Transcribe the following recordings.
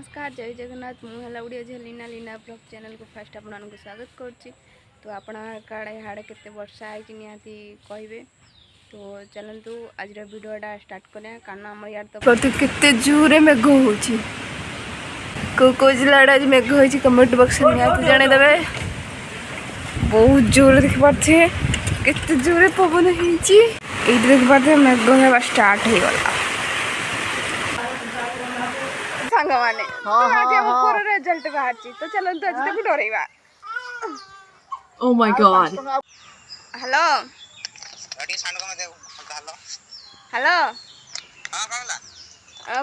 नमस्कार जय जगन्नाथ मुझे उड़िया झे लीना लीना ब्लॉग चैनल को फास्ट आपको स्वागत करुच्ची। तो आपड़े हाड़े के वर्षा है निहाती कहे तो चलतु आज वीडियोटा स्टार्ट करें कारण आम यार तो केते जोरे मेघ हो जिला मेघ हो कमेंट बॉक्स में निहाती जनईदे। बहुत जोर देख पारे केते जोरे पवन होती देख पारे मेघ होगा स्टार्ट हो गला माने रिजल्ट बाहर तो चलते आज देखो डरइबा। Oh my god. Hello hello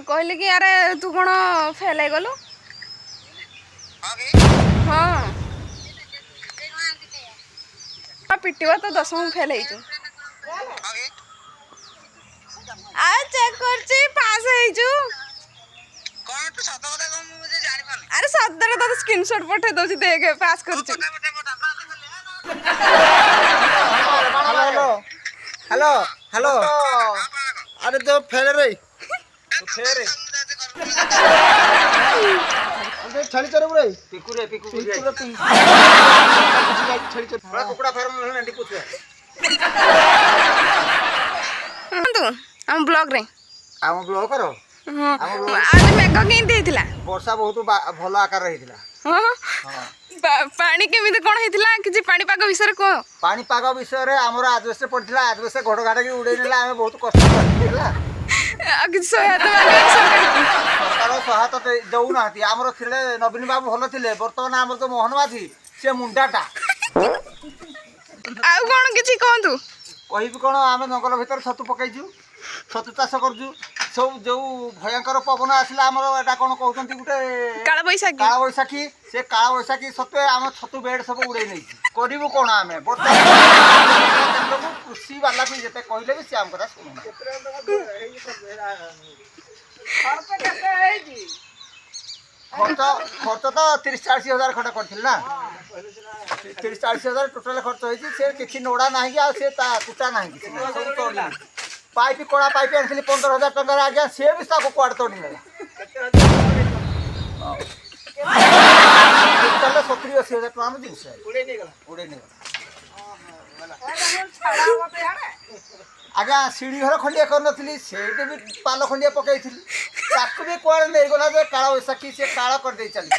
कहली कि यार तू कौन फेल हो गलु? हाँ पिटिव तो 10 फेल हो चेक कर पास हो। अरे सदर तो स्क्रीनशॉट पठे दो देख पास कर। हेलो हेलो हेलो अरे तो फेल रे छड़ी चरे रे पिकुरे पिकुरे छड़ी चरे बड़ा कुकुड़ा फार्म में नंडी पुछे तू हम ब्लॉग रे हम ब्लॉग करो। हां आज मेघ केन देथिला वर्षा बहुत भलो आकार रहिथिला। हां पानी केमिति कोन हेतिला कि पानी पाग विषय को पानी पाग विषय रे हमर आजबेस पड़थिला आजबेस घोड़ घाटा की उड़े नेला हमें बहुत कष्ट करथिला कि सहायता मांगे सरकार सहायता दउ नाथि हमर थिले नवीन बाबू भलो थिले वर्तमान हमर तो मोहन माथि से मुंडाटा आ कोन किछि कोंतु कहिबि कोन आमे जंगल भीतर छतु पकैजु छतु चाष करजु सब जो भयंकर पवन आसला हमर एटा कोन कहउतंती गुटे काला बैसाखी से काला बैसाखी सत्वे हम छतु बेड सब उड़े नै करिबु कोन आमे कृषि वाला भी जते कहले भी श्याम कथा सुनु खर्च तो 30-40 हजार खटा करथिल ना 30-40 हजार टोटल खर्च होई से किछि नोडा नाही आ से ता कुटा नाही सब तोड़ी पाइप कोड़ा पाइप आनथिली 15,000 टका रे आज्ञा से भी ताको क्वाड तोड़ी नेला चले 70-80 हजार टका में दिन से उड़े नै गला आज्ञा सीढ़ी घर खंडिया कर नथिली सेटे भी पालो खंडिया पकैथिली ताको भी क्वाड नै गला जे काला बैसाखी से काला कर दे चली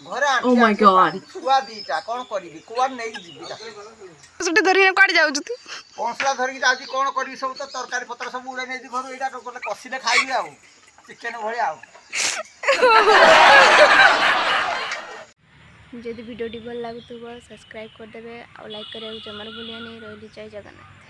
घरे Oh my god. छुआ दीटा कोन करिबी क्वाड नै जीबीटा सुटे धरि काट जाउ जति पौंसला धरि जाउची कोन करी सब तो तरकारी पत्र सब उड़े नै घर एटा कोले कसिले खाइबी आ चिकन भलिया आ जदि वीडियो भल लागुथबो सब्सक्राइब कर देबे और लाइक करे जमर भूलिया नै रहली जय जगन्नाथ।